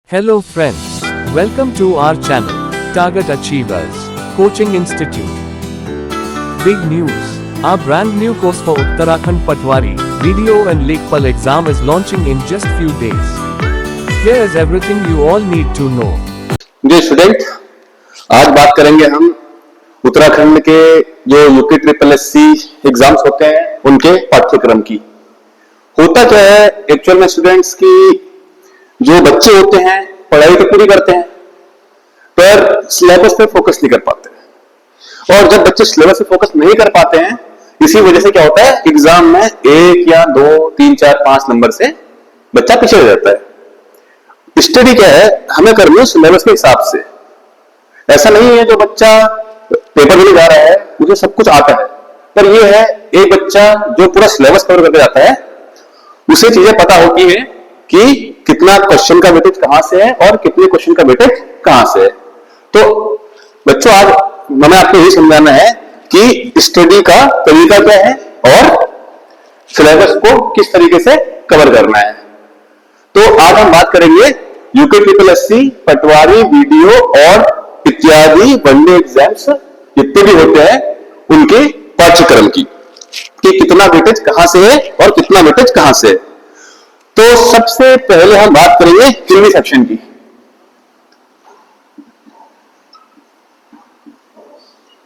Hello friends, welcome to our channel, Target Achievers Coaching Institute. Big news, our brand new course for Uttarakhand Patwari, Video and Lekpal exam is launching in just few days. Here is everything you all need to know. जी student, आज बात करेंगे हम उत्तराखंड के जो UP triple SC exams होते हैं उनके पाठ्यक्रम की। होता क्या है एक्चुअल में स्टूडेंट्स की, जो बच्चे होते हैं पढ़ाई तो पूरी करते हैं पर सिलेबस पे फोकस नहीं कर पाते, और जब बच्चे सिलेबस पे फोकस नहीं कर पाते हैं इसी वजह से क्या होता है एग्जाम में 1 या 2 3 4 5 नंबर से बच्चा पीछे रह जाता है। स्टडी क्या है, हमें करनी है सिलेबस के हिसाब से। ऐसा नहीं है जो बच्चा पेपर देने जा रहा है उसे सब कुछ आता है, पर यह है एक बच्चा जो पूरा सिलेबस कवर करके जाता है उसे चीजें पता होती है कि कितना क्वेश्चन का वेटेज कहां से है और कितने क्वेश्चन का वेटेज कहां से है। तो बच्चों आज मैंने आपको यही समझाना है कि स्टडी का तरीका क्या है और सिलेबस को किस तरीके से कवर करना है। तो आज हम बात करेंगे यूपी ट्रिपल एससी पटवारी वीडियो और इत्यादि वनडे एग्जाम्स जितने भी होते हैं उनके पाठ्यक्रम की, कि कितना वेटेज कहां से है और कितना वेटेज कहां से है। तो सबसे पहले हम बात करेंगे हिंदी सेक्शन की।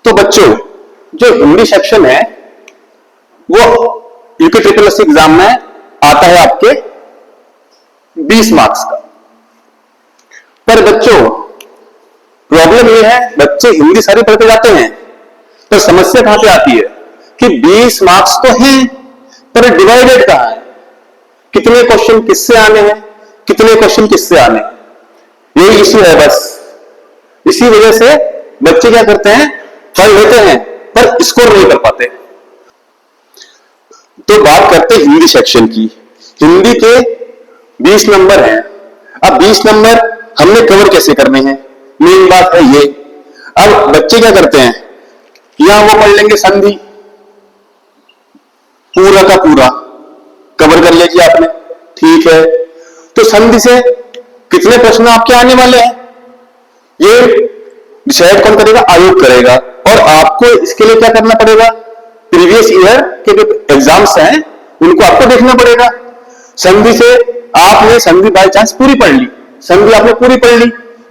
तो बच्चों जो हिंदी सेक्शन है वो यूपी ट्रिपल एससी एग्जाम में आता है आपके 20 मार्क्स का। पर बच्चों प्रॉब्लम ये है बच्चे हिंदी सारी पढ़ते जाते हैं, तो समस्या कहां पे आती है कि 20 मार्क्स तो हैं पर डिवाइडेड कहां है, कितने क्वेश्चन किससे आने हैं कितने क्वेश्चन किससे आने हैं, यही इश्यू है बस। इसी वजह से बच्चे क्या करते हैं पढ़ लेते हैं पर स्कोर नहीं कर पाते। तो बात करते हैं हिंदी सेक्शन की। हिंदी के 20 नंबर हैं। अब 20 नंबर हमने कवर कैसे करने हैं, मेन बात है ये। अब बच्चे क्या करते हैं, यहां वो पढ़ लेंगे संधि, पूरा का पूरा कवर कर लीजिए आपने, ठीक है। तो संधि से कितने प्रश्न आपके आने वाले हैं ये डिसाइड कौन करेगा, आयोग करेगा। और आपको इसके लिए क्या करना पड़ेगा, प्रीवियस ईयर के जो एग्जाम्स हैं उनको आपको देखना पड़ेगा। संधि से आपने संधि बाय चांस पूरी पढ़ ली, संधि आपने पूरी पढ़ ली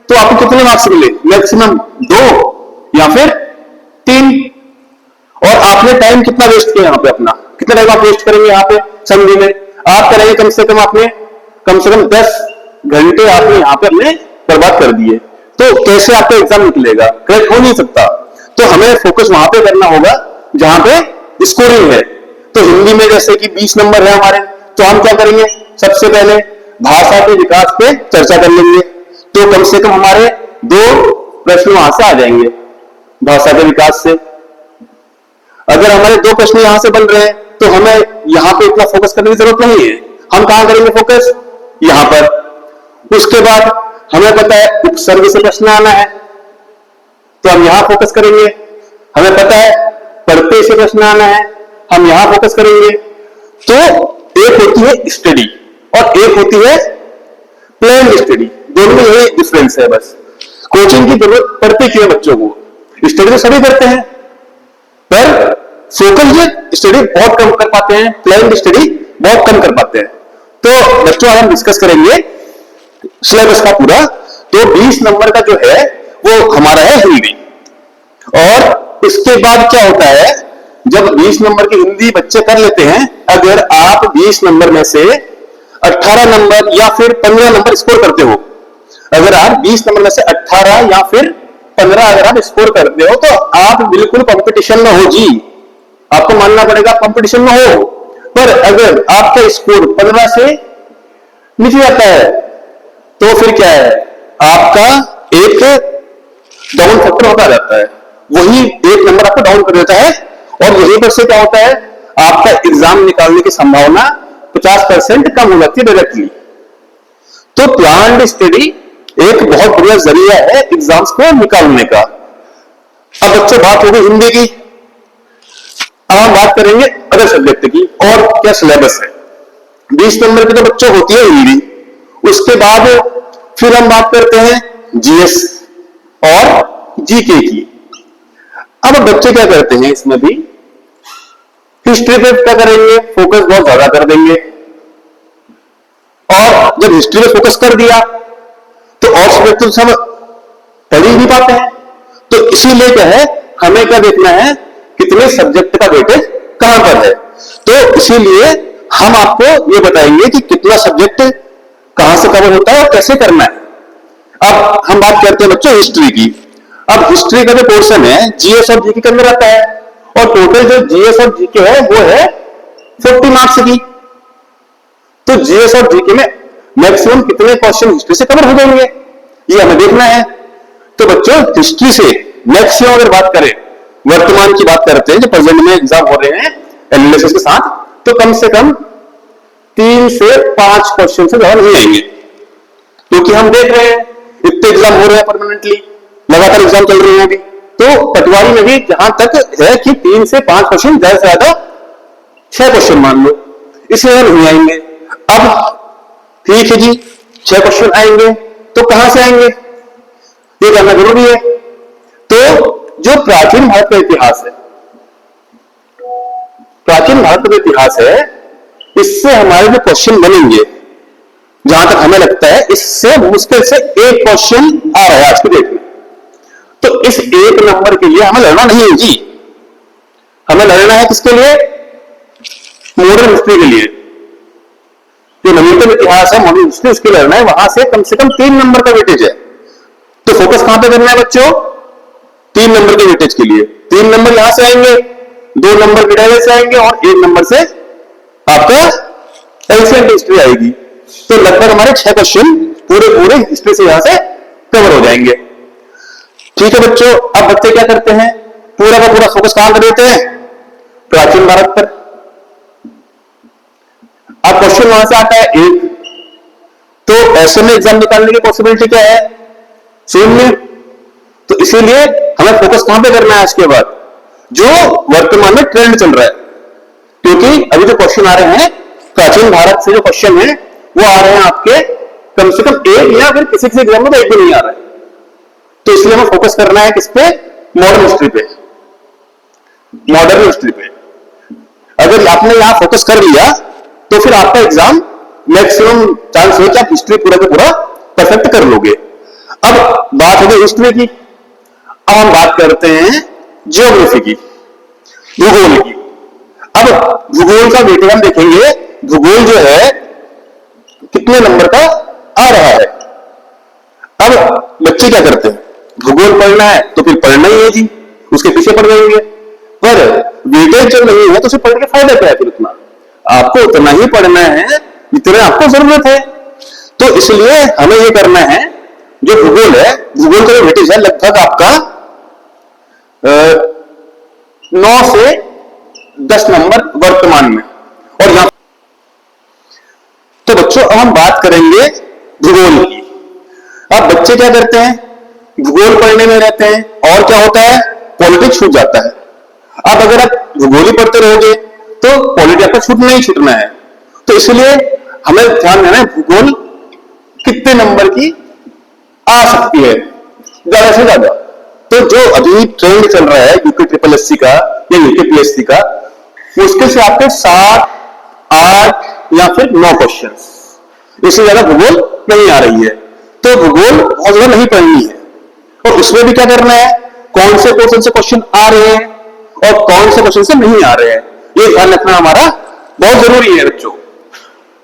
तो आपको कितने मार्क्स मिले, मैक्सिमम 2 या फिर 3। और आपने टाइम कितना वेस्ट किया यहाँ पे, अपना कितना टाइम आप वेस्ट करेंगे यहाँ पे संधि में, आप करेंगे कम से कम 10 घंटे आपने यहाँ पे अपने बर्बाद कर दिए। तो कैसे आपका एग्जाम निकलेगा, करेक्ट हो नहीं सकता। तो हमें फोकस वहां पे करना होगा जहां पे स्कोरिंग है। तो हिंदी में जैसे कि 20 नंबर है हमारे, तो हम क्या करेंगे सबसे पहले भाषा के विकास पे चर्चा कर लेंगे। तो कम से कम हमारे 2 प्रश्न वहां से आ जाएंगे भाषा के विकास से। अगर हमारे 2 प्रश्न यहां से बन रहे हैं तो हमें यहां पे इतना फोकस करने की जरूरत नहीं है, हम कहां करेंगे फोकस, यहां पर। उसके बाद हमें पता है उपसर्ग से प्रश्न आना है तो हम यहां फोकस करेंगे। हमें पता है प्रत्यय से प्रश्न आना है, हम यहां फोकस करेंगे। तो एक होती है स्टडी और एक होती है प्लान स्टडी, दोनों में यही डिफरेंस है बस। कोचिंग की जरूरत पड़ती क्यों है बच्चों को, स्टडी तो सभी करते हैं पर फोकस स्टडी बहुत कम कर पाते हैं, प्लान स्टडी बहुत कम कर पाते हैं। तो बच्चों आज हम डिस्कस करेंगे सिलेबस का पूरा। तो 20 नंबर का जो है वो हमारा है हिंदी। और इसके बाद क्या होता है, जब 20 नंबर की हिंदी बच्चे कर लेते हैं, अगर आप 20 नंबर में से 18 नंबर या फिर 15 नंबर स्कोर करते हो, अगर आप 20 नंबर में से 18 या फिर 15 अगर आप स्कोर करते हो तो आप बिल्कुल कंपटीशन में हो जी, आपको मानना पड़ेगा कंपटीशन में हो। पर अगर आपका स्कोर 15 से नीचे जाता है तो फिर क्या है, आपका एक डाउन फैक्टर होता जाता है, वही 1 नंबर आपको डाउन कर देता है। और यहीं पर से क्या होता है, आपका एग्जाम निकालने की संभावना 50% कम हो जाती है डायरेक्टली। तो प्लान्ड स्टडी एक बहुत बढ़िया जरिया है एग्जाम्स को निकालने का। अब बच्चों बात होगी हिंदी की, अब हम बात करेंगे अदर सब्जेक्ट की और क्या सिलेबस है। 20 नंबर की तो बच्चों होती है हिंदी, उसके बाद फिर हम बात करते हैं जीएस और जीके की। अब बच्चे क्या करते हैं इसमें भी, हिस्ट्री पे क्या करेंगे, फोकस बहुत ज्यादा कर देंगे, और जब हिस्ट्री पे फोकस कर दिया तो और सब्जेक्ट तो सब पढ़ ही नहीं पाते हैं। तो इसीलिए क्या है, हमें क्या देखना है, कितने सब्जेक्ट का वेटेज कहां पर है। तो इसीलिए हम आपको ये बताएंगे कि कितना सब्जेक्ट कहां से कवर होता है और कैसे करना है। अब हम बात करते हैं बच्चों हिस्ट्री की। अब हिस्ट्री का जो पोर्शन है जीएस और जीके के अंदर आता है, और टोटल जो जीएस और जीके है वो है 40 मार्क्स की। तो जीएस और जीके में मैक्सिमम कितने क्वेश्चन हिस्ट्री से कवर हो जाएंगे, ये हमें देखना है। तो बच्चों हिस्ट्री से मैक्सिमम अगर बात करें, वर्तमान की बात करते हैं जो प्रेजेंट में एग्जाम हो रहे हैं एनालिसिस के साथ, तो कम से कम 3 से 5 क्वेश्चन से ज्यादा नहीं आएंगे, क्योंकि हम देख रहे हैं इतने एग्जाम हो रहे हैं परमानेंटली, लगातार एग्जाम चल रहे हैं अभी। तो पटवारी में भी जहां तक है कि 3 से 5 क्वेश्चन, ज्यादा से ज्यादा 6 क्वेश्चन मान लो, इससे नहीं आएंगे। अब ठीक है जी, 6 क्वेश्चन आएंगे तो कहां से आएंगे ये जानना जरूरी है। तो जो प्राचीन भारत का इतिहास है, प्राचीन भारत का इतिहास है, इससे हमारे जो क्वेश्चन बनेंगे, जहां तक हमें लगता है इससे मुश्किल से एक क्वेश्चन आ रहा है आज की डेट में। तो इस एक नंबर के लिए हमें लड़ना नहीं है जी, हमें लड़ना है किसके लिए, मॉडर्न हिस्ट्री के लिए। जो नवीनतम इतिहास है मॉडर्न हिस्ट्री, उसके लड़ना है, वहां से कम 3 नंबर का वेटेज है। तो फोकस कहां पे करना है बच्चों, 3 नंबर के वेटेज के लिए। 3 नंबर यहां से आएंगे, 2 नंबर विडाइल से आएंगे, और 1 नंबर से आपका एंशिएंट हिस्ट्री आएगी। तो लगभग हमारे 6 क्वेश्चन पूरे हिस्ट्री से यहां से कवर हो जाएंगे। ठीक है बच्चों, अब बच्चे क्या करते हैं, पूरा का पूरा फोकस कहां कर देते हैं, प्राचीन भारत पर। अब क्वेश्चन वहां से आता है 1, तो ऐसे में एग्जाम निकालने की पॉसिबिलिटी क्या है, 0। तो इसीलिए हमें फोकस कहां पे करना है आज के बाद, जो वर्तमान में ट्रेंड चल रहा है। क्योंकि अभी जो क्वेश्चन आ रहे हैं प्राचीन भारत से, जो क्वेश्चन है वो आ रहे हैं आपके कम से कम 1, या फिर किसी एग्जाम में तो 1 भी नहीं आ रहा है। तो इसलिए हमें फोकस करना है किस पे, मॉडर्न हिस्ट्री पे, मॉडर्न हिस्ट्री पे। अगर आपने यहां फोकस कर लिया तो फिर आपका एग्जाम मैक्सिमम चांस है कि आप हिस्ट्री पूरा का पूरा परफेक्ट कर लोगे। अब बात हो गई हिस्ट्री की, अब हम बात करते हैं ज्योग्राफी की, भूगोल की। अब भूगोल का वेटेज हम देखेंगे, भूगोल जो है कितने नंबर का आ रहा है। अब बच्चे क्या करते हैं, भूगोल पढ़ना है तो फिर पढ़ना ही है जी, उसके पीछे पड़ जाएंगे, पर वेटेज जब नहीं है तो उसे पढ़ के फायदा क्या है, फिर उतना आपको उतना ही पढ़ना है जितना आपको जरूरत है। तो इसलिए हमें यह करना है, जो भूगोल है, भूगोल का जो वेटेज है लगभग आपका 9 से 10 नंबर वर्तमान में। और यहां तो बच्चों अब हम बात करेंगे भूगोल की। अब बच्चे क्या करते हैं, भूगोल पढ़ने में रहते हैं, और क्या होता है, पॉलिटिक्स छूट जाता है। अब अगर आप भूगोल ही पढ़ते रहोगे तो पॉलिटिक्स आपका छूटना ही छूटना है। तो इसलिए हमें ध्यान देना है भूगोल कितने नंबर की आ सकती है, ज्यादा से ज्यादा। तो जो अभी ट्रेंड चल रहा है यूके ट्रिपल एससी का या यूके पीएससी का, मुश्किल से आपके 7, 8 या फिर 9 क्वेश्चन, इससे ज्यादा भूगोल नहीं आ रही है। तो भूगोल बहुत ज्यादा नहीं पढ़नी है, और उसमें भी क्या करना है, कौन से पोर्शन से क्वेश्चन आ रहे हैं और कौन से क्वेश्चन से नहीं आ रहे हैं, ये ध्यान रखना हमारा बहुत जरूरी है बच्चों।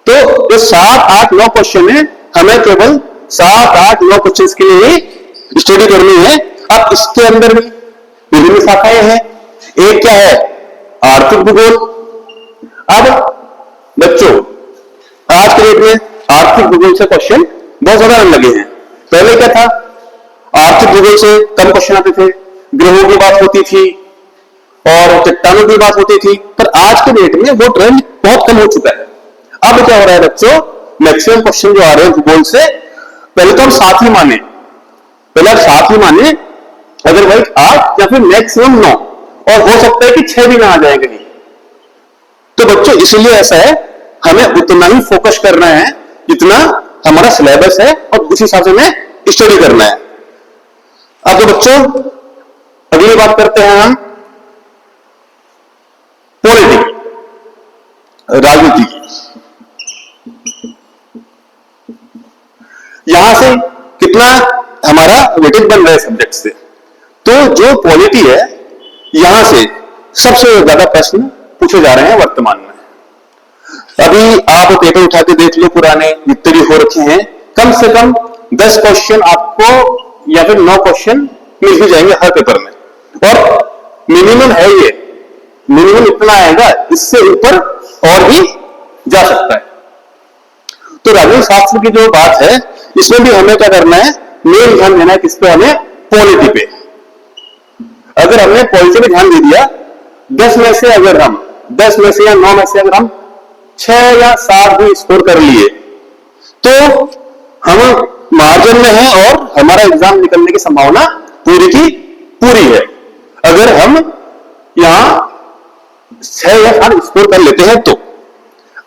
तो जो 7, 8, 9 क्वेश्चन है, हमें केवल 7, 8, 9 क्वेश्चन के लिए ही स्टडी करनी है। अब इसके अंदर भी विभिन्न शाखाएं हैं, एक क्या है, आर्थिक भूगोल। अब बच्चों आज के डेट में आर्थिक भूगोल से क्वेश्चन बहुत ज्यादा आने लगे हैं। पहले क्या था, आर्थिक भूगोल से कम क्वेश्चन आते थे, ग्रहों की बात होती थी और चट्टानों की बात होती थी, पर आज के डेट में वो ट्रेंड बहुत कम हो चुका है। अब क्या हो रहा है बच्चों, मैक्सिमम क्वेश्चन जो आ रहे हैं भूगोल से, पहले तो हम 7 ही माने, पहले आप 7 ही माने, अदरवाइज 8 या फिर मैक्सिमम 9, और हो सकता है कि 6 भी ना आ जाए कहीं। तो बच्चों इसलिए ऐसा है, हमें उतना ही फोकस करना है जितना हमारा सिलेबस है और उस हिसाब से हमें स्टडी करना है। अब तो बच्चों अगली बात करते हैं हम पॉलिटी, राजनीति की। यहां से कितना हमारा वेटेज बन रहा है सब्जेक्ट से, तो जो पॉलिटी है यहां से सबसे ज्यादा प्रश्न पूछे जा रहे हैं वर्तमान में। अभी आप पेपर उठा के देख लो, पुराने जितने भी हो रखे हैं, कम से कम 10 क्वेश्चन आपको या फिर 9 क्वेश्चन मिल ही जाएंगे हर पेपर में, और मिनिमम है ये, मिनिमम इतना आएगा, इससे ऊपर और भी जा सकता है। तो राजनीतिक शास्त्र की जो बात है इसमें भी हमें क्या करना है, मेन ध्यान देना है किस पे, हमें पॉलिटी पे। अगर हमने पॉलिटी पे ध्यान दे दिया, 10 में से अगर हम 10 में से या 9 में से अगर हम 6 या 7 भी स्कोर कर लिए तो हम मार्जिन में हैं और हमारा एग्जाम निकलने की संभावना पूरी की पूरी है, अगर हम यहां 6 या 7 स्कोर कर लेते हैं तो।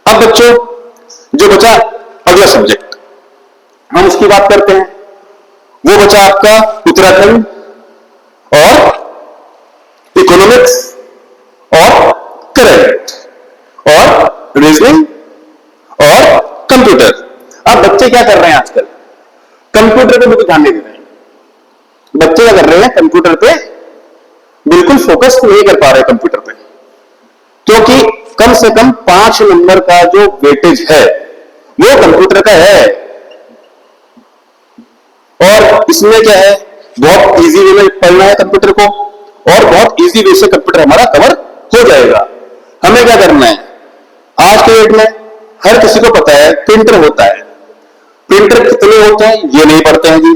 अब बच्चों जो बचा अगला सब्जेक्ट, हम उसकी बात करते हैं। वो बचा आपका उत्तराखंड और इकोनॉमिक्स और करंट और रीजनिंग और कंप्यूटर। अब बच्चे क्या कर रहे हैं आजकल, कंप्यूटर पे बिल्कुल ध्यान नहीं दे रहे हैं। बच्चे क्या कर रहे हैं, कंप्यूटर पे बिल्कुल फोकस नहीं कर पा रहे कंप्यूटर पे, क्योंकि कम से कम 5 नंबर का जो वेटेज है वो कंप्यूटर का है। और इसमें क्या है, बहुत इजी वे में पढ़ना है कंप्यूटर को, और बहुत इजी वे से कंप्यूटर हमारा कवर हो जाएगा। हमें क्या करना है, आज के डेट में हर किसी को पता है प्रिंटर होता है, प्रिंटर कितने होते हैं ये नहीं पढ़ते हैं जी।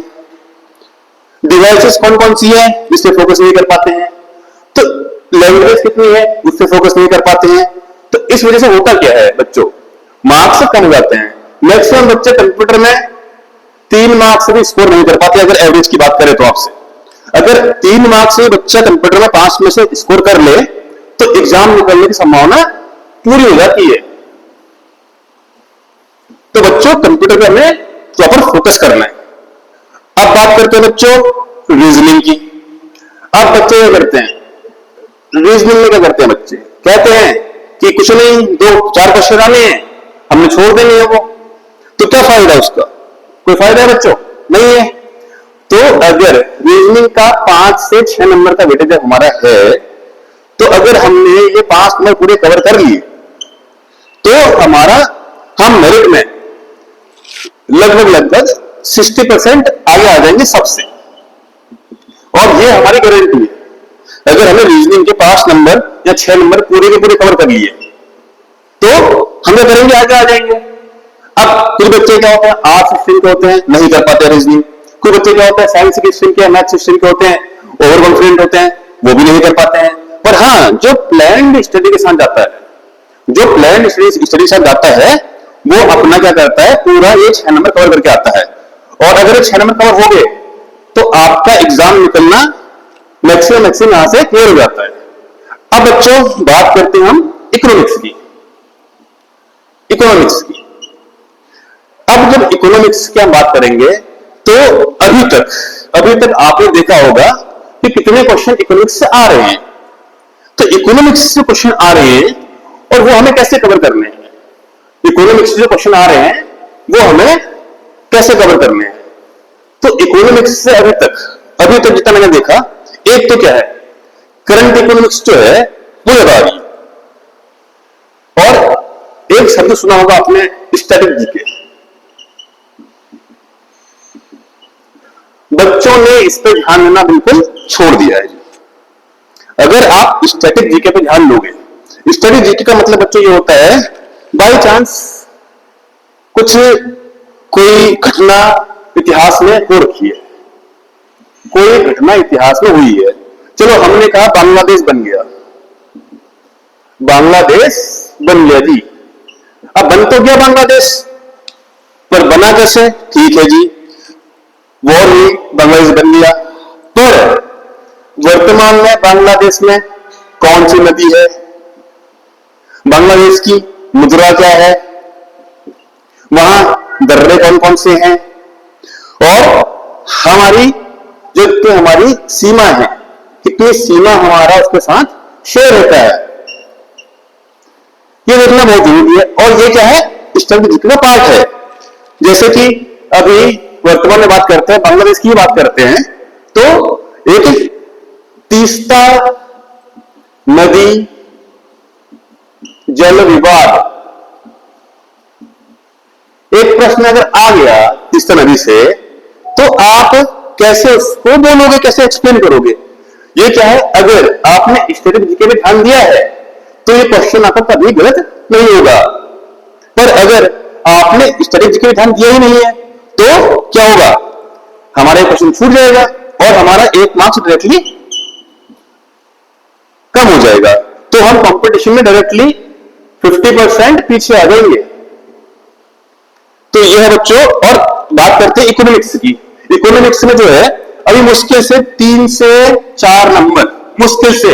डिवाइसेस कौन कौन सी है इस पे फोकस नहीं कर पाते हैं, तो लैंग्वेज कितनी है उस पे फोकस नहीं कर पाते हैं। तो इस वजह से होता क्या है बच्चों, मार्क्स कम हो जाते हैं। मैक्सिमम बच्चे कंप्यूटर में 3 मार्क्स से भी स्कोर नहीं कर पाते, अगर एवरेज की बात करें तो आपसे। अगर 3 मार्क्स से बच्चा कंप्यूटर में 5 में से स्कोर कर ले तो एग्जाम निकलने की संभावना पूरी हो जाती है। तो बच्चों कंप्यूटर पे हमें प्रॉपर फोकस करना है। अब बात करते हैं बच्चों रीजनिंग की। अब बच्चे क्या करते हैं, रीजनिंग में क्या करते हैं बच्चे, कहते हैं कि कुछ नहीं, 2-4 क्वेश्चन आने हैं, हमने छोड़ देंगे वो, तो क्या फायदा उसका, कोई फायदा है बच्चों, नहीं है। तो अगर रीजनिंग का 5 से 6 नंबर का वेटेज हमारा है, तो अगर हमने ये 5 नंबर पूरे कवर कर लिए तो हमारा हम मेरिट में लगभग 60% आगे आ जाएंगे सबसे, और ये हमारी गारंटी है। अगर हमें रीजनिंग के 5 नंबर या 6 नंबर पूरे के पूरे कवर कर लिए तो हम क्या करेंगे, आगे आ जाएंगे। अब कुछ बच्चे क्या होते हैं, आर्ट्स स्ट्रीम के होते हैं, नहीं कर पाते रीजनिंग। कुछ बच्चे क्या होते हैं, साइंस की स्ट्रीम के, मैथ्स स्ट्रीम के होते हैं, ओवर कॉन्फिडेंट होते हैं, वो भी नहीं कर पाते हैं। पर हाँ, जो प्लान्ड स्टडी के साथ जाता है, जो प्लान्ड स्टडी के साथ जाता है, वो अपना क्या करता है, पूरा ये 6 नंबर कवर करके आता है। और अगर ये 6 नंबर कवर हो गए तो आपका एग्जाम निकलना मैक्सिमम यहां से क्लियर हो जाता है। अब बच्चों बात करते हैं हम इकोनॉमिक्स की। अब जब इकोनॉमिक्स की हम बात करेंगे तो अभी तक आपने देखा होगा कि कितने क्वेश्चन इकोनॉमिक्स से आ रहे हैं। तो इकोनॉमिक्स से क्वेश्चन आ रहे हैं और वो हमें कैसे कवर करने हैं, इकोनॉमिक्स से जो क्वेश्चन आ रहे हैं वो हमें कैसे कवर करने हैं। तो इकोनॉमिक्स से अभी तक जितना मैंने देखा, एक तो क्या है, करंट इकोनॉमिक्स जो है वो ज्यादा आ रही है, और एक शब्द सुना होगा आपने, स्टैटिक जीके। बच्चों ने इस पे ध्यान देना बिल्कुल छोड़ दिया है। अगर आप स्टैटिक जीके पे ध्यान दोगे, स्टैटिक जीके का मतलब बच्चों ये होता है, बाई चांस कोई घटना इतिहास में हो रखी है, कोई घटना इतिहास में हुई है, चलो हमने कहा बांग्लादेश बन गया जी। अब बन तो गया बांग्लादेश, पर बना कैसे, ठीक है जी, वॉर हुई, बांग्लादेश बन गया। पर वर्तमान में बांग्लादेश में कौन सी नदी है, बांग्लादेश की मुद्रा क्या है, वहां दर्रे कौन कौन से हैं, और हमारी सीमा है, कितनी सीमा हमारा उसके साथ शेयर होता है, ये देखना बहुत जरूरी है। और ये क्या है, स्ट्रेटजी का पार्ट है। जैसे कि अभी वर्तमान में बात करते हैं, बांग्लादेश की बात करते हैं, तो एक तीस्ता नदी जल विवाद, एक प्रश्न अगर आ गया तीस्ता नदी से, तो आप कैसे उसको बोलोगे, कैसे एक्सप्लेन करोगे? ये क्या है, अगर आपने स्टैटिक जीके में ध्यान दिया है तो ये क्वेश्चन आपका कभी गलत नहीं होगा। पर अगर आपने स्टैटिक जीके में ध्यान दिया ही नहीं है तो क्या होगा, हमारा क्वेश्चन छूट जाएगा और हमारा 1 मार्क्स डायरेक्टली कम हो जाएगा। तो हम कंपटीशन में डायरेक्टली 50% पीछे आ जाएंगे। तो यह है बच्चों। और बात करते हैं इकोनॉमिक्स की। इकोनॉमिक्स में जो है अभी मुश्किल से 3 से 4 नंबर, मुश्किल से,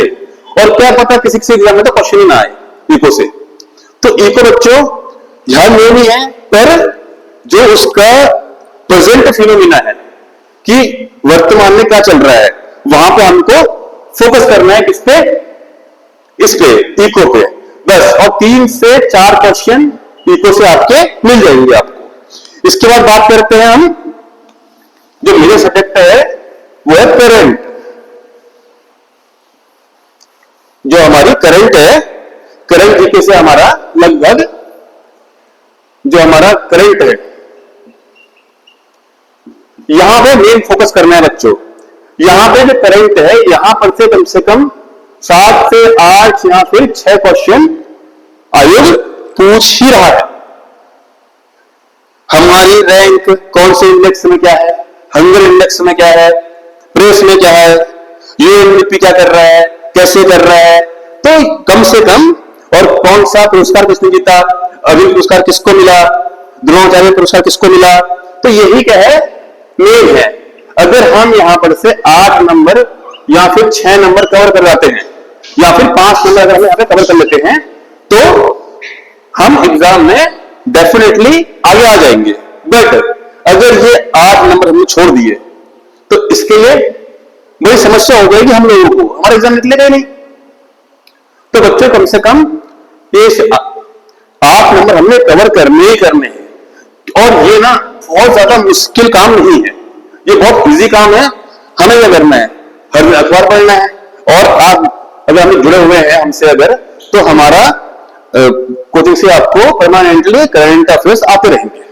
और क्या पता किसी किसी एग्जाम में तो क्वेश्चन ही ना आए इको से। तो इको बच्चों ध्यान ये नहीं है, पर जो उसका प्रेजेंट फिनोमिना है कि वर्तमान में क्या चल रहा है, वहां पे हमको फोकस करना है, किस पे, इस पे, इको पे बस। और 3 से 4 क्वेश्चन इको से आपके मिल जाएंगे आपको। इसके बाद बात करते हैं हम, जो मेरे सब्जेक्ट है वो है करंट। जो हमारी करंट है, करंट जीके से हमारा लगभग जो हमारा करंट है, यहां पे मेन फोकस करना है बच्चों। यहां पे जो करंट है, यहां पर से कम 7 से 8 या फिर 6 क्वेश्चन आयोग पूछ ही रहा है। हमारी रैंक कौन से इंडेक्स में क्या है, हंगर इंडेक्स में क्या है, प्रेस में क्या है, यूएनडीपी क्या कर रहा है, कैसे कर रहा है, तो कम से कम, और कौन सा पुरस्कार किसने जीता, अर्जुन पुरस्कार किसको मिला, द्रोणाचार्य पुरस्कार किसको मिला, तो यही क्या है, मेन है। अगर हम यहां पर से 8 नंबर या फिर 6 नंबर कवर कर जाते हैं, या फिर 5 नंबर अगर हम यहां पे कवर कर लेते हैं, तो हम एग्जाम में डेफिनेटली आगे आ जाएंगे। बट अगर ये 8 नंबर हमने छोड़ दिए तो इसके लिए बड़ी समस्या हो जाएगी हम लोगों को, हमारा एग्जाम निकलेगा ही नहीं। तो बच्चों कम से कम ये 8 नंबर हमने कवर करने ही करने हैं। और ये ना बहुत ज्यादा मुश्किल काम नहीं है, ये बहुत इजी काम है। हमें क्या करना है, हर दिन अखबार पढ़ना है, और आप अगर हम जुड़े हुए हैं हमसे अगर, तो हमारा कोचिंग से आपको परमानेंटली करंट अफेयर्स आते रहेंगे।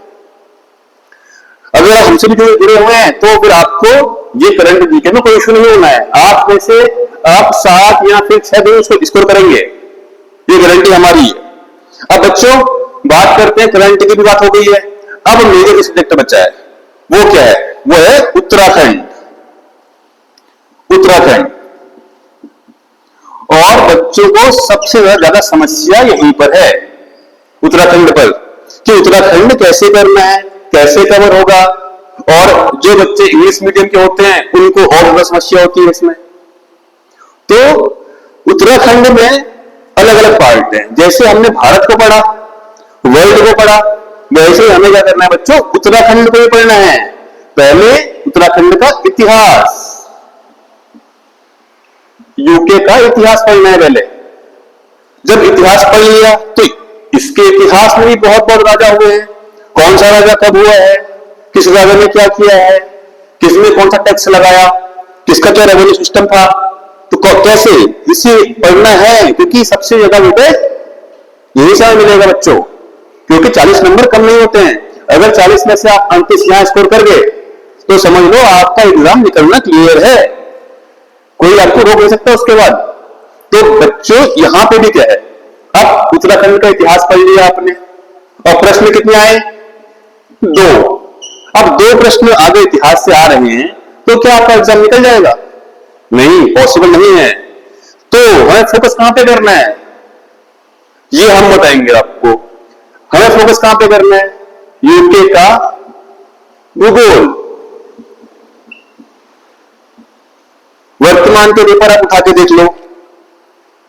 अगर आप हमसे भी जुड़े हुए हैं तो फिर आपको ये करंट जीके में कोई इशू नहीं होना है। आप में से आप 7 या फिर 6 दिन उसको स्कोर करेंगे, ये गारंटी हमारी है। अब बच्चों बात करते हैं, करंट की भी बात हो गई है, अब मेजर सब्जेक्ट बचा है, वो क्या है, वो है उत्तराखंड। उत्तराखंड, और बच्चों को सबसे ज्यादा समस्या यहीं पर है, उत्तराखंड पर, कि उत्तराखंड कैसे करना है, कैसे कवर होगा। और जो बच्चे इंग्लिश मीडियम के होते हैं उनको और ज्यादा समस्या होती है इसमें। तो उत्तराखंड में अलग अलग पार्ट हैं, जैसे हमने भारत को पढ़ा, वर्ल्ड को पढ़ा, वैसे ही हमें क्या करना है बच्चों, उत्तराखंड को भी पढ़ना है। पहले उत्तराखंड का इतिहास, यूके का इतिहास पढ़ना है पहले। जब इतिहास पढ़ लिया तो इसके इतिहास में भी बहुत राजा हुए हैं, कौन सा राजा कब हुआ है, किस राजा ने क्या किया है, किसने कौन सा टैक्स लगाया, किसका क्या रेवेन्यू सिस्टम था, तो कैसे, इसे पढ़ना है। क्योंकि सबसे ज्यादा बेटे यही समय मिलेगा बच्चों, क्योंकि 40 नंबर कम नहीं होते हैं। अगर 40 में से आप 29 यहां स्कोर कर गए तो समझ लो आपका एग्जाम निकलना क्लियर है, कोई आपको रोक नहीं सकता उसके बाद। तो बच्चों यहां पे भी क्या है, अब उत्तराखंड का इतिहास पढ़ लिया आपने, और प्रश्न कितने आए, 2। अब 2 प्रश्न आगे इतिहास से आ रहे हैं, तो क्या आपका एग्जाम निकल जाएगा? नहीं, पॉसिबल नहीं है। तो हमें फोकस कहां पे करना है, ये हम बताएंगे आपको। हमें फोकस कहां पे करना है, यूके का भूगोल। वर्तमान के पेपर आप उठा के देख लो,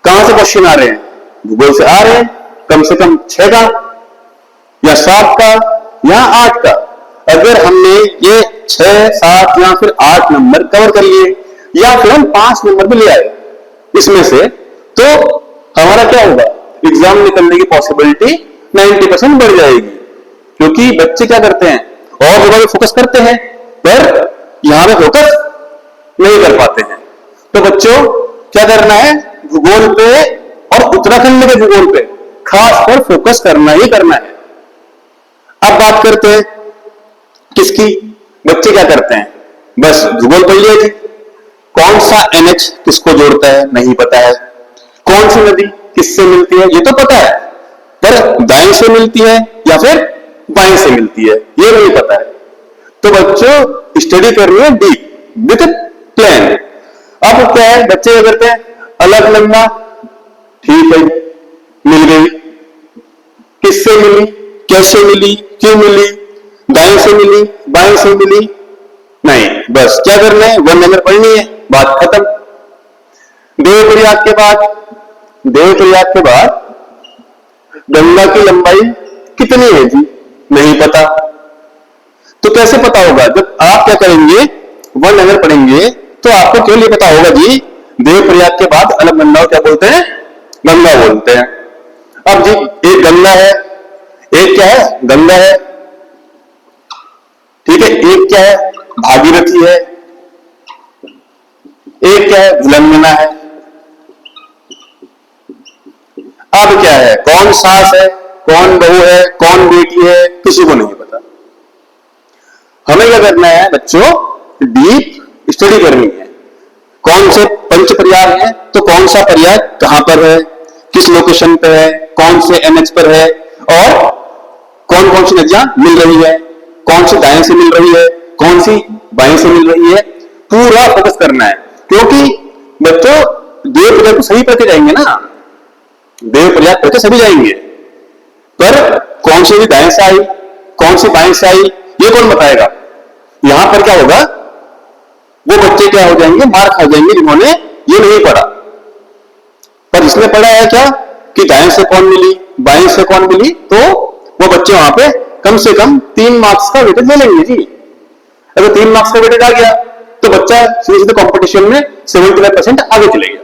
कहां से क्वेश्चन आ रहे हैं, भूगोल से आ रहे हैं, कम से कम 6 का या 7 का या 8 का। अगर हमने ये 6, 7 या फिर 8 नंबर कवर कर लिए या फिर हम 5 नंबर भी ले आए इसमें से, तो हमारा क्या होगा, एग्जाम निकलने की पॉसिबिलिटी 90% बढ़ जाएगी। क्योंकि बच्चे क्या करते हैं, और जगह फोकस करते हैं पर यहां पे फोकस नहीं कर पाते हैं। तो बच्चों क्या करना है, भूगोल पे और उत्तराखंड के भूगोल पे खासकर फोकस करना ही करना है। अब बात करते हैं किसकी, बच्चे क्या करते हैं, बस भूगोल पढ़ लिया जी, कौन सा NH किसको जोड़ता है नहीं पता है, कौन सी नदी किससे मिलती है ये तो पता है, पर दाएं से मिलती है या फिर बाएं से मिलती है ये नहीं पता है। तो बच्चों स्टडी करनी है डीप विद प्लान। अब क्या है, बच्चे क्या करते हैं, अलग लंबा, ठीक है मिल गई, किससे मिली, कैसे मिली, क्यों मिली, दाएं से मिली, बाएं से मिली, नहीं, बस क्या करना है, 1 नंबर पढ़नी है, बात खत्म। देवप्रयाग के बाद गंगा की लंबाई कितनी है जी, नहीं पता। तो कैसे पता होगा, जब आप क्या करेंगे, 1 नंबर पढ़ेंगे तो आपको केवल ये पता होगा जी देवप्रयाग के बाद अलकनंदा क्या बोलते हैं, गंगा बोलते हैं। अब जी एक गंगा है, एक क्या है, गंगा है, ठीक है, एक क्या है, भागीरथी है, एक क्या है, विलंगना है। अब क्या है, कौन सास है, कौन बहू है, कौन बेटी है, किसी को नहीं पता। हमें क्या करना है बच्चों, डीप स्टडी करनी है। कौन से पंच प्रयाग है, तो कौन सा प्रयाग कहां पर है, किस लोकेशन पे है, कौन से NH पर है, और कौन कौन सी नदियां मिल रही है, कौन सी दाएं से मिल रही है, कौन सी बाएं से मिल रही है, पूरा फोकस करना है। क्योंकि बच्चों देवप्रयाग तो सभी पढ़ते जाएंगे ना, देवप्रयाग पढ़ते सभी जाएंगे, पर कौन सी भी दाएं से आई, कौन सी बाएं से आई, ये कौन बताएगा। यहां पर क्या होगा, वो बच्चे क्या हो जाएंगे, मार खा जाएंगे जिन्होंने ये नहीं पढ़ा। पर जिसने पढ़ा है क्या कि दाएं से कौन मिली, बाएं से कौन मिली, तो वो बच्चे वहां पे कम से कम 3 मार्क्स का वेटेज ले लेंगे जी। अगर 3 मार्क्स का वेटेज आ गया तो बच्चा सीधे सीधे कॉम्पिटिशन में 75% आगे चले गया।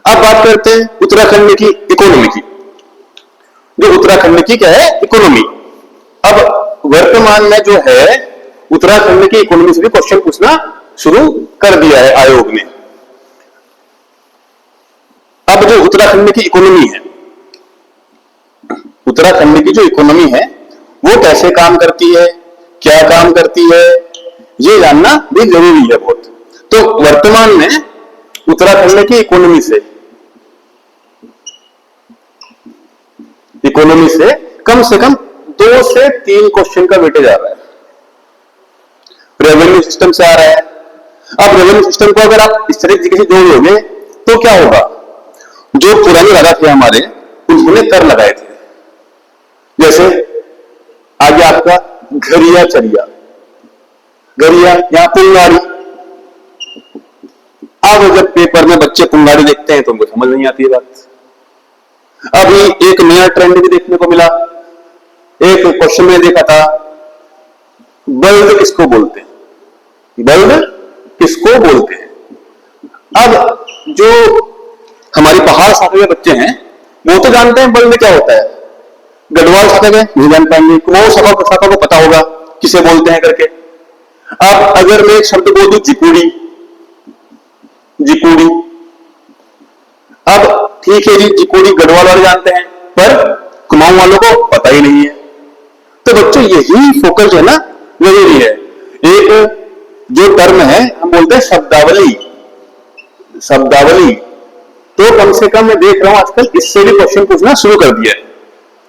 अब बात करते हैं उत्तराखंड की इकोनॉमी की। जो उत्तराखंड की क्या है, इकोनॉमी। अब वर्तमान में जो है उत्तराखंड की इकोनॉमी से भी क्वेश्चन पूछना शुरू कर दिया है आयोग ने। अब जो उत्तराखंड की इकोनॉमी है, उत्तराखंड की जो इकोनॉमी है वो कैसे काम करती है, क्या काम करती है, ये जानना भी जरूरी है बहुत। तो वर्तमान में उत्तराखंड की इकोनॉमी से कम 2 से 3 क्वेश्चन का वेटेज आ रहा है। रेवेन्यू सिस्टम से आ रहा है। अब रेवेन्यू सिस्टम को अगर आप इस तरीके से जोड़ लोगे तो क्या होगा, जो पुराने राजा थे हमारे उन्होंने कर लगाए थे, जैसे आगे आपका घरिया चरिया, घरिया या पुंगाड़ी। अब जब पेपर में बच्चे पुंगाड़ी देखते हैं तो उनको समझ नहीं आती है बात। अभी एक नया ट्रेंड भी देखने को मिला, एक क्वेश्चन में देखा था, बल्द किसको बोलते हैं, बल्द किसको बोलते हैं। अब जो हमारी पहाड़ शाखा के बच्चे हैं वो तो जानते हैं बल्द क्या होता है, गढ़वाल शाखा के नहीं जान पाएंगे, कुमाऊं शाखा को पता होगा किसे बोलते हैं करके। अब अगर मैं एक शब्द बोल दूं जिकुड़ी, जिकुड़ी, अब ठीक है जी, जिकुड़ी गढ़वाल वाले जानते हैं पर कुमाऊं वालों को पता ही नहीं है। तो बच्चों यही फोकस है ना, जरूरी है। एक जो टर्म है हम बोलते हैं शब्दावली, शब्दावली तो कम से कम मैं देख रहा हूं आजकल इससे भी क्वेश्चन पूछना शुरू कर दिया है,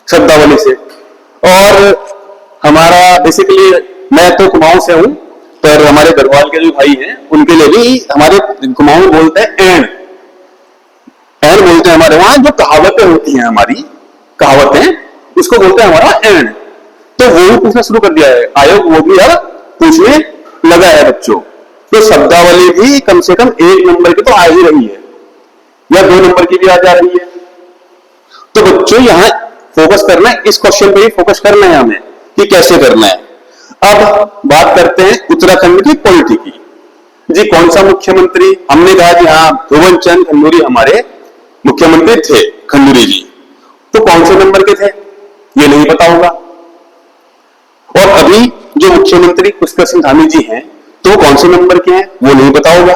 शब्दावली से। और हमारा बेसिकली मैं तो कुमाऊं से हूं, पर हमारे गढ़वाल के जो भाई हैं उनके लिए भी हमारे कुमाऊं बोलते हैं एण, एण बोलते हैं हमारे वहां। जो कहावतें होती हैं हमारी कहावतें, उसको बोलते हैं हमारा एण। तो वो भी पूछना शुरू कर दिया है आयोग, वो भी अब पूछने लगा है बच्चों। तो शब्दावली भी कम से कम 1 नंबर की तो आ ही रही है या 2 नंबर की भी आ जा रही है। तो बच्चों यहां फोकस करना है, इस क्वेश्चन पे ही फोकस करना है हमें कि कैसे करना है। अब बात करते हैं उत्तराखंड की पॉलिटी की। जी कौन सा मुख्यमंत्री, हमने कहा कि हाँ भुवन चंद खंडूरी हमारे मुख्यमंत्री थे, खंडूरी जी। तो कौन से नंबर के थे ये नहीं पता होगा। और अभी जो मुख्यमंत्री पुष्कर सिंह धामी जी हैं तो कौन से नंबर के हैं वो नहीं पता होगा।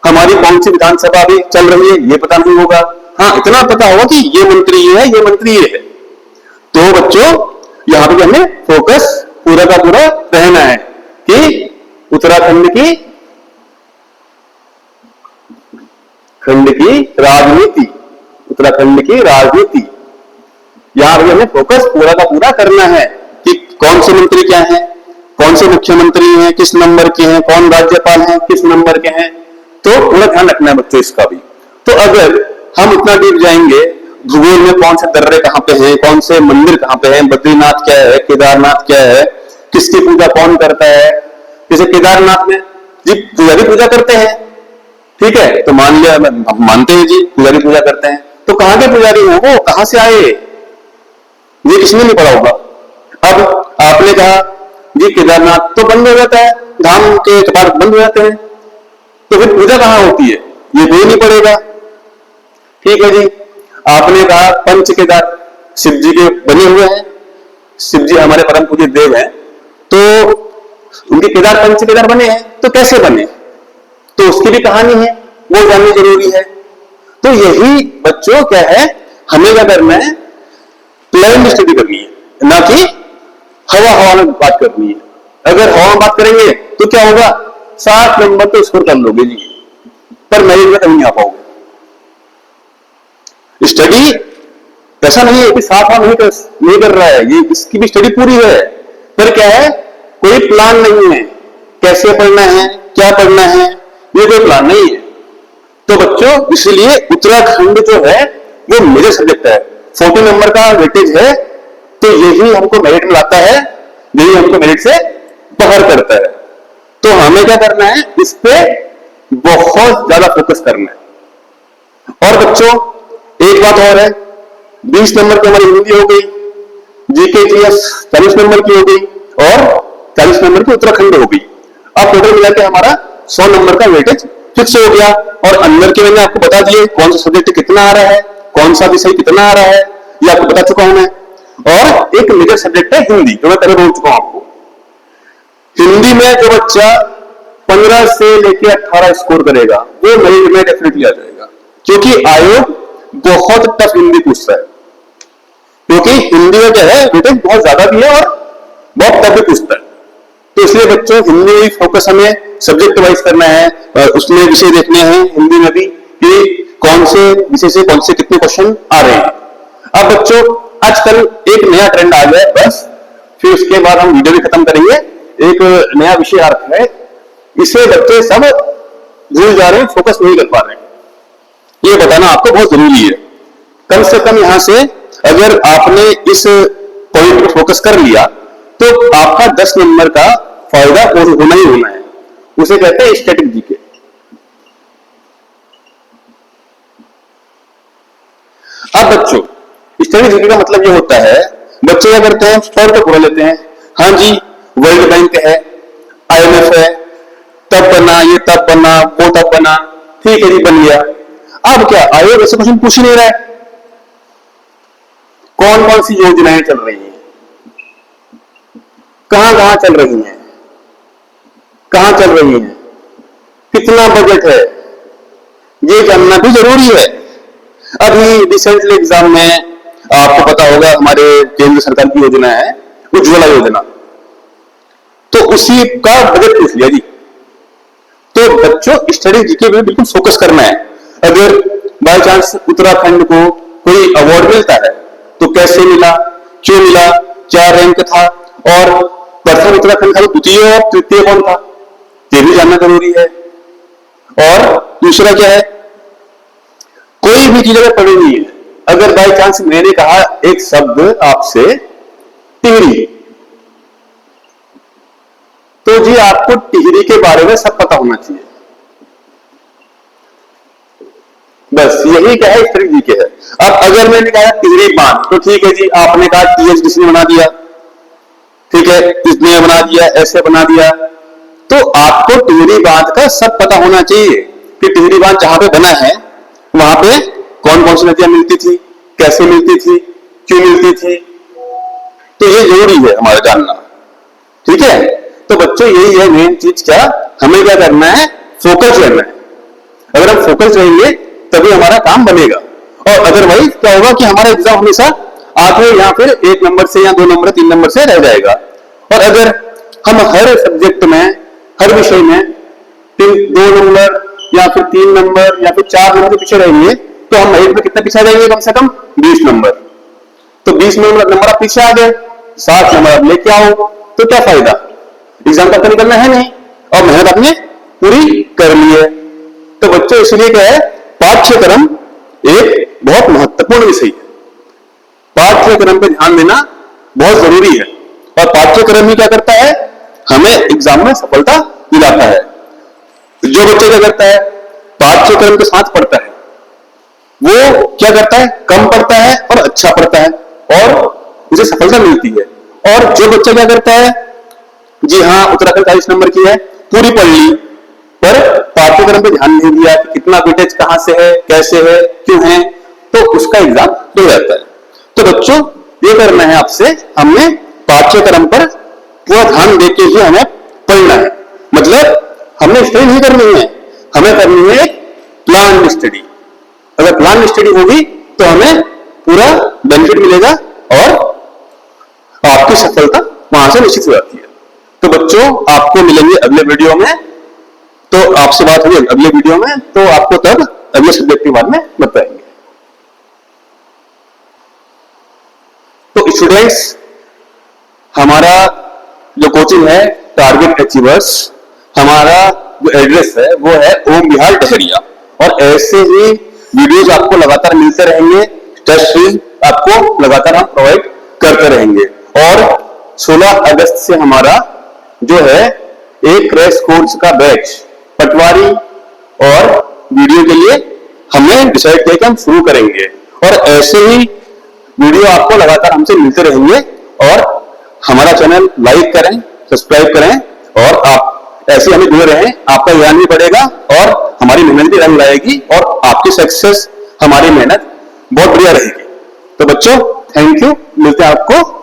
हमारी कौन सी विधानसभा अभी चल रही है ये पता नहीं होगा। हाँ इतना पता होगा कि ये मंत्री ये है, ये मंत्री ये है। तो बच्चों यहां पर हमें फोकस पूरा का पूरा रहना है कि उत्तराखंड की राजनीति, उत्तराखंड की राजनीति, यहां पर हमें फोकस पूरा का पूरा करना है कि कौन से मंत्री क्या हैं, कौन से मुख्यमंत्री हैं, किस नंबर के हैं, कौन राज्यपाल हैं, किस नंबर के हैं। तो पूरा ध्यान रखना है बच्चों इसका भी। तो अगर हम इतना डीप जाएंगे भूगोल में, कौन से दर्रे कहां पे हैं, कौन से मंदिर कहां पे हैं, बद्रीनाथ क्या है, केदारनाथ क्या है, किसकी पूजा कौन करता है। जैसे केदारनाथ में जी पुजारी पूजा करते हैं, ठीक है, तो मान लिया हम मानते हैं जी पुजारी पूजा करते हैं। तो कहां के पुजारी हैं वो, कहां से आए, ये किसने नहीं पढ़ा होगा। अब आपने कहा जी केदारनाथ तो बंद हो जाता है, धाम के कपाट बंद हो जाते हैं, तो फिर पूजा कहां होती है ये कोई नहीं पड़ेगा। ठीक है जी। आपने कहा पंच केदार शिव जी के बने हुए हैं, शिव जी हमारे परम पूज्य देव हैं, तो उनके केदार पंच केदार बने हैं, तो कैसे बने, तो उसकी भी कहानी है, वो जाननी जरूरी है। तो यही बच्चों क्या है, हमें क्या करना है, प्लान स्टडी करनी है, ना कि हवा में बात करनी है। अगर हवा में बात करेंगे तो क्या होगा, 7 नंबर तो स्कोर कर लोगे जी, पर मेरिट में कहीं नहीं आ पाओगे। स्टडी ऐसा नहीं है कि 7 नहीं कर रहा है, ये इसकी भी स्टडी पूरी है, पर क्या है कोई प्लान नहीं है, कैसे पढ़ना है, क्या पढ़ना है, ये कोई प्लान नहीं है। तो बच्चों इसलिए उत्तराखंड जो है वो मेजर सब्जेक्ट है, 40 नंबर का वेटेज है, तो यही हमको मेरिट में लाता है, यही हमको मेरिट से बाहर करता है। तो हमें क्या करना है, इस पे बहुत ज्यादा फोकस करना है। और बच्चों एक बात और है, 20 नंबर की हमारी हिंदी हो गई, जीके जीएस 40 नंबर की हो गई, और 40 नंबर की उत्तराखंड हो गई। अब टोटल मिला के हमारा 100 नंबर का वेटेज फिक्स हो गया। और अंदर के मैंने आपको बता दिए कौन सा सब्जेक्ट कितना आ रहा है, कौन सा विषय कितना आ रहा है, ये आपको बता चुका हूं मैं। और एक मेजर सब्जेक्ट है हिंदी, जो मैं पहले बोल चुका हूं आपको। हिंदी में जो बच्चा 15 से लेकर 18 स्कोर करेगा वो मेरिट में डेफिनेटली आ जाएगा, क्योंकि आयोग बहुत टफ हिंदी पूछता है, क्योंकि हिंदी में क्या है वेटेज बहुत ज्यादा भी है और बहुत टफ भी पूछता है। तो इसलिए बच्चों हिंदी में फोकस हमें सब्जेक्ट वाइज करना है, उसमें विषय देखने हैं हिंदी में भी कि कौन से विषय से कौन से कितने क्वेश्चन आ रहे हैं। अब बच्चों आजकल एक नया ट्रेंड आ गया है, बस फिर उसके बाद हम वीडियो भी खत्म करेंगे। एक नया विषय आ रखा है, इसे बच्चे सब भूल जा रहे हैं, फोकस नहीं कर पा रहे हैं, ये बताना आपको बहुत जरूरी है। कम से कम यहां से अगर आपने इस पॉइंट पर फोकस कर लिया तो आपका 10 नंबर का फायदा होना ही होना है, उसे कहते हैं स्टैटिक जीके। अब बच्चों स्टैटिक जीके का मतलब ये होता है, बच्चे क्या करते हैं फॉर्म तो पूरा लेते हैं, हाँ जी वर्ल्ड बैंक है, IMF है, तब बना, ये तब बना, वो तब बना, ठीक है जी बन गया। अब क्या आयोग ऐसे क्वेश्चन पूछ ही नहीं रहा है, कौन कौन सी योजनाएं चल रही हैं, कहां कहां चल रही हैं, कहां चल रही हैं, कितना बजट है, ये जानना भी जरूरी है। अभी रिसेंटली एग्जाम में आपको पता होगा हमारे केंद्र सरकार की योजना है उज्ज्वला योजना, तो उसी का बजट पूछ लिया जी। तो बच्चों स्टडी जीके में बिल्कुल फोकस करना है। अगर बाय चांस उत्तराखंड को कोई अवार्ड मिलता है तो कैसे मिला, क्यों मिला, क्या रैंक था, और प्रथम उत्तराखंड था तो द्वितीय और तृतीय कौन था, ये भी जानना जरूरी है। और दूसरा क्या है, कोई भी चीज अगर पढ़नी है, अगर बाय चांस मैंने कहा एक शब्द आपसे टिहरी, तो जी आपको टिहरी के बारे में सब पता होना चाहिए, बस यही क्या है स्टडी जीके है। अब अगर मैंने कहा टिहरी बांध, तो ठीक है जी आपने कहा THDC ने बना दिया, ठीक है, इसने बना दिया, ऐसे बना दिया। तो आपको टिहरी बांध का सब पता होना चाहिए कि टिहरी बांध जहां पे बना है वहां पे कौन कौन सी नदियां मिलती थी, कैसे मिलती थी, क्यों मिलती थी। तो ये जरूरी है हमारा जानना। ठीक है, तो बच्चों यही है मेन चीज। क्या हमें क्या करना है, फोकस रहना है। अगर हम फोकस रहेंगे तभी हमारा काम बनेगा। और अदरवाइज क्या होगा कि हमारा एग्जाम हमेशा आगे या फिर 1 नंबर से या 2 नंबर 3 नंबर से रह जाएगा। और अगर हम हर सब्जेक्ट में, हर विषय में 2 नंबर या फिर 3 नंबर या फिर 4 नंबर के पीछे रहेंगे तो हम मेरिट में कितना पीछे जाएंगे, कम से कम 20 नंबर। तो 20 नंबर आप पीछे आ गए, 60 नंबर आप लेके आओ, तो क्या फायदा, एग्जाम का निकलना है नहीं और मेहनत आपने पूरी कर ली है। तो बच्चों इसलिए क्या है, पाठ्यक्रम एक बहुत महत्वपूर्ण विषय है। पाठ्यक्रम पे ध्यान देना बहुत जरूरी है। और पाठ्यक्रम ही क्या करता है, हमें एग्जाम में सफलता दिलाता है। जो बच्चा क्या करता है, पाठ्यक्रम के साथ पढ़ता है, वो क्या करता है, कम पढ़ता है और अच्छा पढ़ता है और उसे सफलता मिलती है। और जो बच्चा क्या करता है, जी हाँ उत्तराखंड 40 नंबर की है, पूरी पढ़ ली पर पाठ्यक्रम पे ध्यान नहीं दिया कि कितना वेटेज कहां से है, कैसे है, क्यों है, तो उसका एग्जाम हो जाता है। तो बच्चों ये करना है आपसे, हमने पाठ्यक्रम पर पूरा ध्यान देके ही हमें पढ़ना है। मतलब हमने स्टडी नहीं करनी है, हमें करनी है एक प्लान स्टडी। अगर प्लान स्टडी होगी तो हमें पूरा बेनिफिट मिलेगा और आपकी सफलता वहां से निश्चित हो जाती है। तो बच्चों आपको मिलेंगे अगले वीडियो में, तो आपसे बात होगी अगले वीडियो में, तो आपको तब अगले सब्जेक्ट के बारे में बताएंगे। तो स्टूडेंट्स, हमारा जो कोचिंग है टारगेट अचीवर्स, हमारा जो एड्रेस है वो है ओम विहार डहरिया। और ऐसे ही वीडियोस आपको लगातार मिलते रहेंगे, टेस्ट सीरीज आपको लगातार हम प्रोवाइड करते रहेंगे। और 16 अगस्त से हमारा जो है एक क्रैश कोर्स का बैच पटवारी और वीडियो के लिए हमने डिसाइड किया कि हम शुरू करेंगे। और ऐसे ही वीडियो आपको लगातार हमसे मिलते रहेंगे। और हमारा चैनल लाइक करें, सब्सक्राइब करें और आप ऐसे हमें जुड़े रहें। आपका ज्ञान भी बढ़ेगा और हमारी मेहनत भी रंग लाएगी और आपकी सक्सेस, हमारी मेहनत बहुत बढ़िया रहेगी। तो बच्चों थैंक यू, मिलते हैं आपको